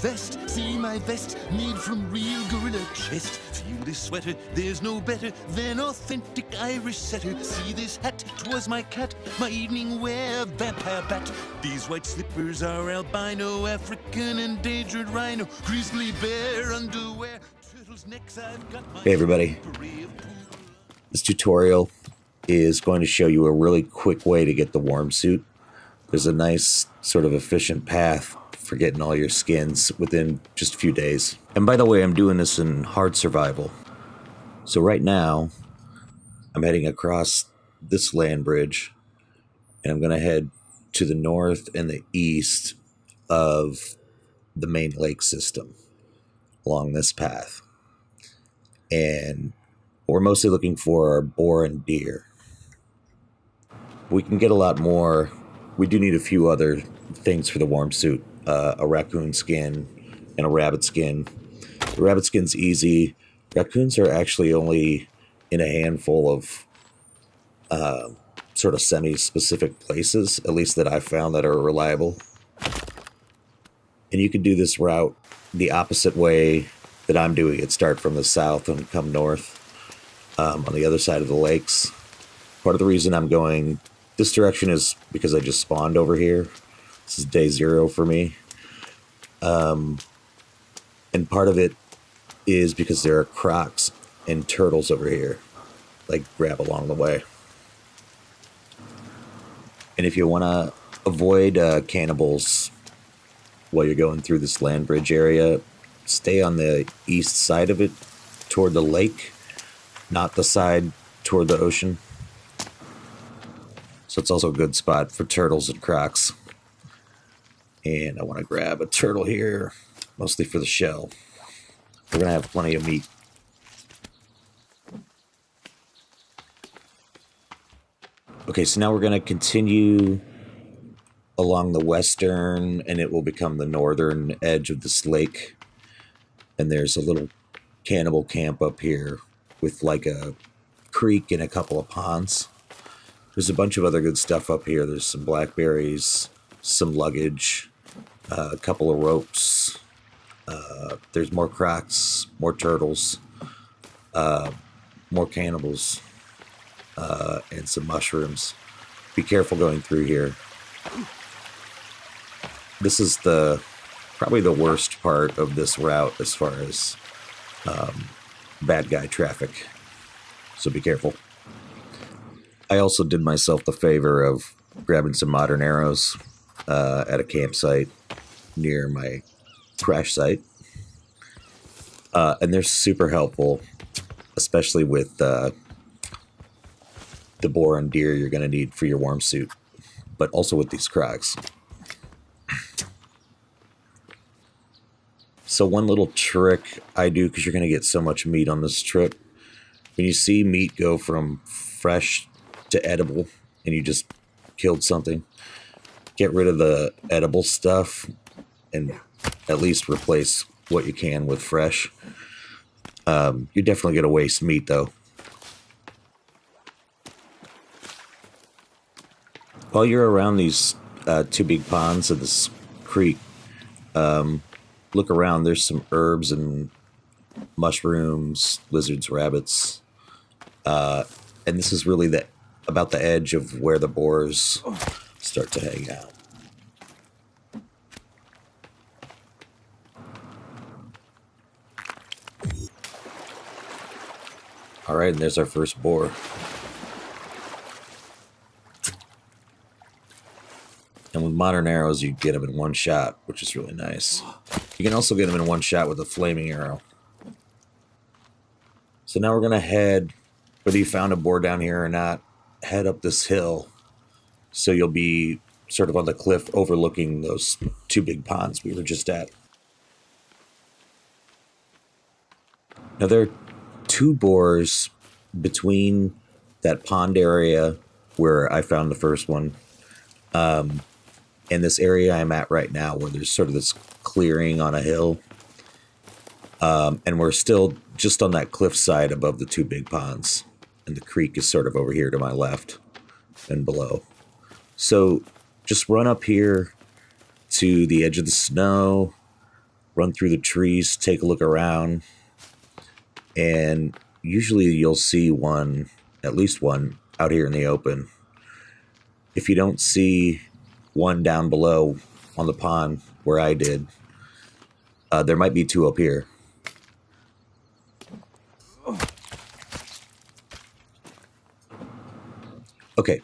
vest. See my vest, made from real gorilla chest. Feel this sweater, there's no better than authentic Irish setter. See this hat, 'twas my cat, my evening wear, vampire bat. These white slippers are albino, African endangered rhino, grizzly bear underwear, turtles' necks. I've got my... Hey everybody, this tutorial is going to show you a really quick way to get the Warmsuit. There's a nice sort of efficient path for getting all your skins within just a few days. And by the way, I'm doing this in hard survival. So right now, I'm heading across this land bridge, and I'm going to head to the north and the east of the main lake system along this path. And what we're mostly looking for are boar and deer. We can get a lot more. We do need a few other things for the Warmsuit. A raccoon skin and a rabbit skin. The rabbit skin's easy. Raccoons are actually only in a handful of sort of semi-specific places, at least that I've found that are reliable. And you can do this route the opposite way that I'm doing it. Start from the south and come north on the other side of the lakes. Part of the reason I'm going this direction is because I just spawned over here. This is day 0 for me. And part of it is because there are crocs and turtles over here, like grab along the way. And if you want to avoid cannibals while you're going through this land bridge area, stay on the east side of it toward the lake, not the side toward the ocean. So it's also a good spot for turtles and crocs. And I want to grab a turtle here, mostly for the shell. We're going to have plenty of meat. Okay, so now we're going to continue along the western, and it will become the northern edge of this lake. And there's a little cannibal camp up here with like a creek and a couple of ponds. There's a bunch of other good stuff up here. There's some blackberries, some luggage, a couple of ropes. There's more crocs, more turtles, more cannibals, and some mushrooms. Be careful going through here. This is probably the worst part of this route as far as bad guy traffic. So be careful. I also did myself the favor of grabbing some modern arrows at a campsite near my crash site. And they're super helpful, especially with the boar and deer you're going to need for your Warmsuit, but also with these crocs. So one little trick I do, because you're going to get so much meat on this trip, when you see meat go from fresh to edible and you just killed something, get rid of the edible stuff and at least replace what you can with fresh. You're definitely going to waste meat though. While you're around these 2 big ponds of this creek, look around. There's some herbs and mushrooms, lizards, rabbits. And this is really about the edge of where the boars start to hang out. All right, and there's our first boar. And with modern arrows, you get them in one shot, which is really nice. You can also get them in one shot with a flaming arrow. So now we're going to head, whether you found a boar down here or not, head up this hill. So you'll be sort of on the cliff overlooking those 2 big ponds we were just at. Now there are 2 boars between that pond area where I found the first one, and this area I'm at right now, where there's sort of this clearing on a hill. And we're still just on that cliff side above the 2 big ponds. And the creek is sort of over here to my left and below. So just run up here to the edge of the snow, run through the trees, take a look around, and usually you'll see one, at least one, out here in the open. If you don't see one down below on the pond where I did, there might be two up here. Okay,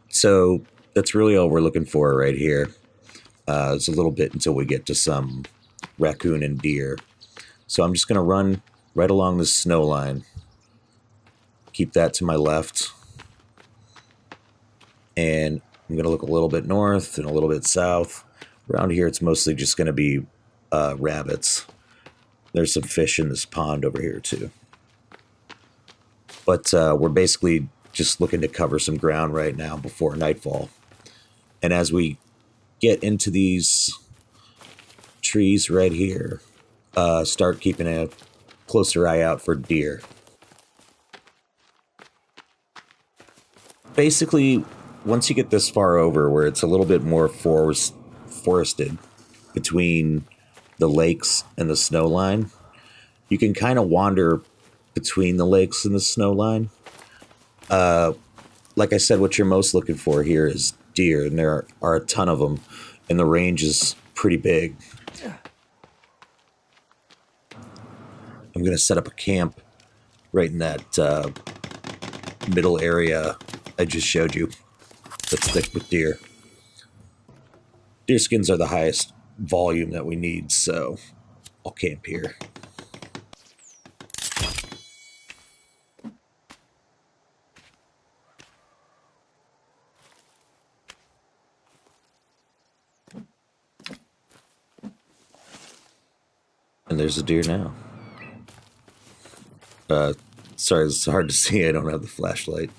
so that's really all we're looking for right here. It's a little bit until we get to some raccoon and deer. So I'm just going to run right along this snow line. Keep that to my left. And I'm going to look a little bit north and a little bit south. Around here, it's mostly just going to be rabbits. There's some fish in this pond over here, too. But we're basically just looking to cover some ground right now before nightfall. And as we get into these trees right here, start keeping a closer eye out for deer. Basically, once you get this far over where it's a little bit more forested between the lakes and the snow line, you can kind of wander between the lakes and the snow line. Like I said, what you're most looking for here is deer, and there are a ton of them, and the range is pretty big. I'm going to set up a camp right in that middle area I just showed you that's thick with deer. Deer skins are the highest volume that we need, so I'll camp here. And there's a deer now. Sorry, it's hard to see. I don't have the flashlight.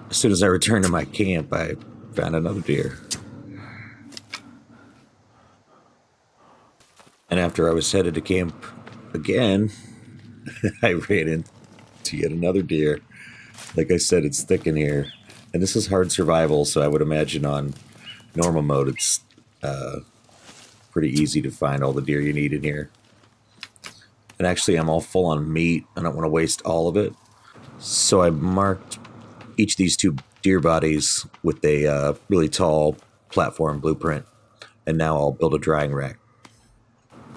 As soon as I returned to my camp, I found another deer. And after I was headed to camp again, I ran into yet another deer. Like I said, it's thick in here. And this is hard survival, so I would imagine on normal mode it's pretty easy to find all the deer you need in here. And actually, I'm all full on meat. I don't want to waste all of it. So I marked each of these two deer bodies with a really tall platform blueprint. And now I'll build a drying rack.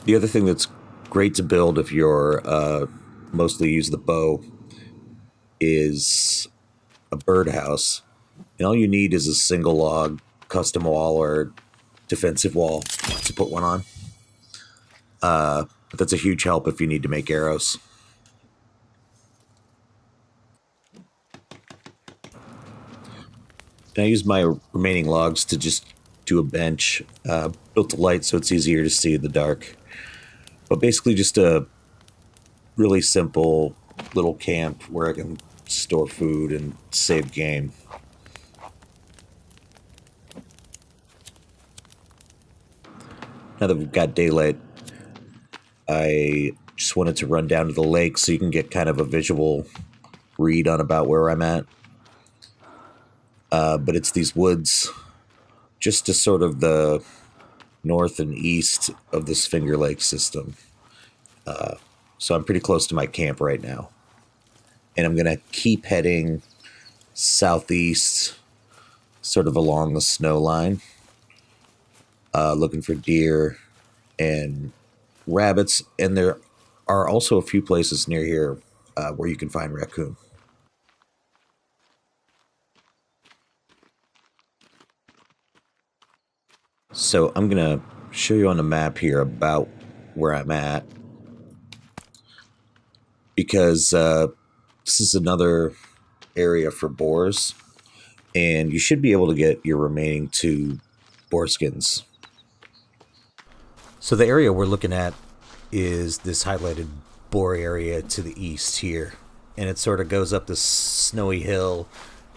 The other thing that's great to build if you're mostly use the bow is a birdhouse. And all you need is a single log custom wall or defensive wall to put one on. But that's a huge help if you need to make arrows. And I used my remaining logs to just do a bench. Built a light so it's easier to see in the dark. But basically just a really simple little camp where I can store food and save game. Now that we've got daylight, I just wanted to run down to the lake so you can get kind of a visual read on about where I'm at. But it's these woods just to sort of the north and east of this Finger Lake system. So I'm pretty close to my camp right now. And I'm going to keep heading southeast, sort of along the snow line, looking for deer and rabbits. And there are also a few places near here where you can find raccoon. So I'm going to show you on the map here about where I'm at, because this is another area for boars, and you should be able to get your remaining 2 boar skins. So the area we're looking at is this highlighted boar area to the east here, and it sort of goes up this snowy hill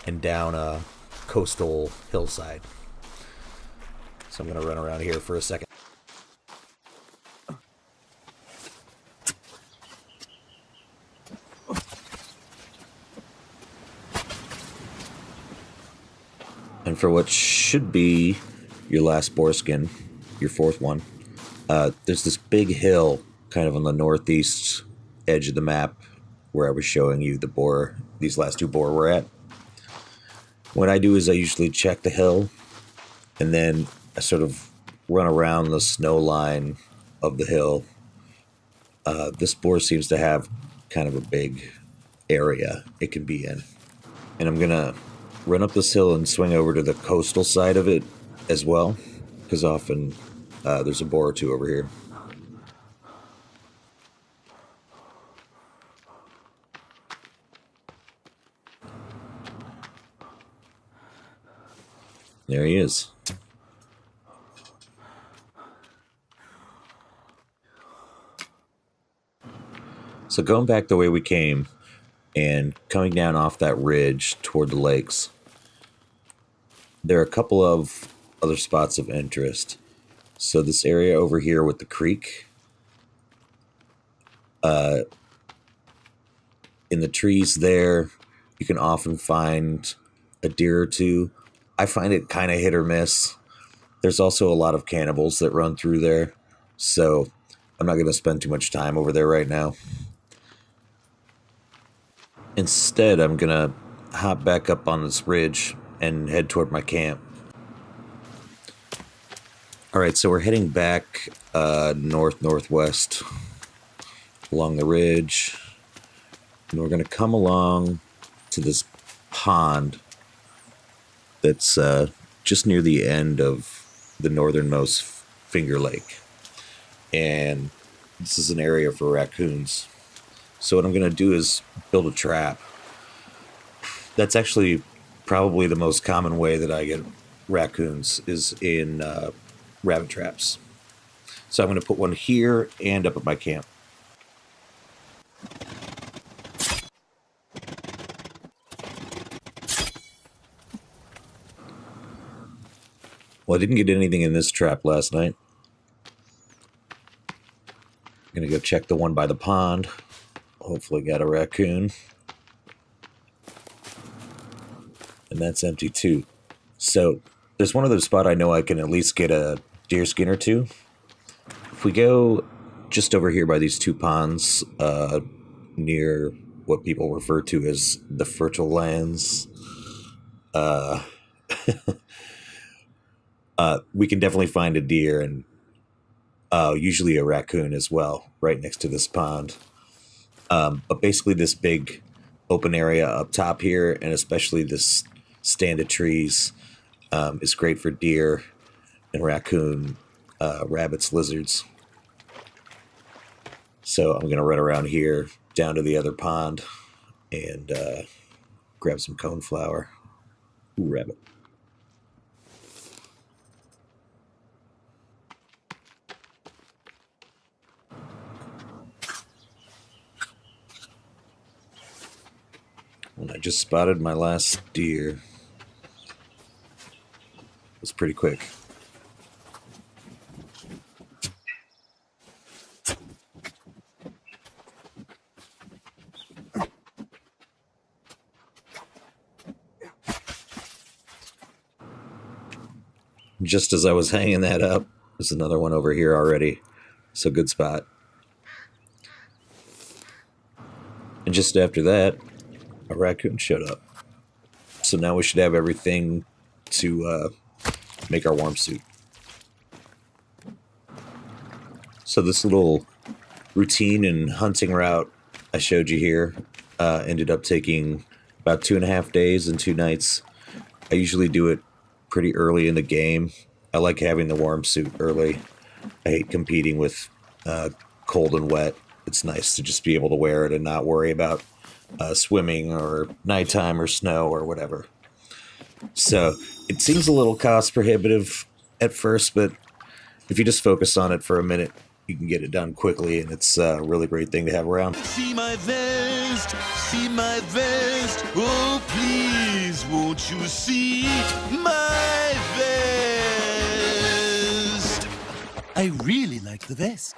and down a coastal hillside. So I'm going to run around here for a second. And for what should be your last boar skin, your fourth one, there's this big hill kind of on the northeast edge of the map where I was showing you the boar, these last two boar were at. What I do is I usually check the hill, and then I sort of run around the snow line of the hill. This boar seems to have kind of a big area it can be in. And I'm going to run up this hill and swing over to the coastal side of it as well, because often there's a boar or two over here. There he is. So going back the way we came and coming down off that ridge toward the lakes, there are a couple of other spots of interest. So this area over here with the creek, in the trees there, you can often find a deer or two. I find it kind of hit or miss. There's also a lot of cannibals that run through there, so I'm not going to spend too much time over there right now. Instead, I'm going to hop back up on this ridge and head toward my camp. Alright, so we're heading back north-northwest along the ridge, and we're going to come along to this pond that's just near the end of the northernmost Finger Lake. And this is an area for raccoons. So what I'm going to do is build a trap. That's actually probably the most common way that I get raccoons is in rabbit traps. So I'm going to put one here and up at my camp. Well, I didn't get anything in this trap last night. I'm going to go check the one by the pond. Hopefully got a raccoon. And that's empty too. So there's one other spot I know I can at least get a deer skin or two. If we go just over here by these two ponds, near what people refer to as the fertile lands, we can definitely find a deer and usually a raccoon as well, right next to this pond. But basically this big open area up top here, and especially this stand of trees, is great for deer and raccoon, rabbits, lizards. So I'm going to run around here down to the other pond and grab some coneflower. Ooh, rabbit. And I just spotted my last deer. It was pretty quick. Just as I was hanging that up, there's another one over here already. So good spot. And just after that, a raccoon showed up. So now we should have everything to make our warm suit. So this little routine and hunting route I showed you here ended up taking about 2.5 days and 2 nights. I usually do it pretty early in the game. I like having the warm suit early. I hate competing with cold and wet. It's nice to just be able to wear it and not worry about swimming or nighttime or snow or whatever. So it seems a little cost prohibitive at first, but if you just focus on it for a minute, you can get it done quickly, and it's a really great thing to have around. See my vest, oh please, won't you see my vest? I really like the vest.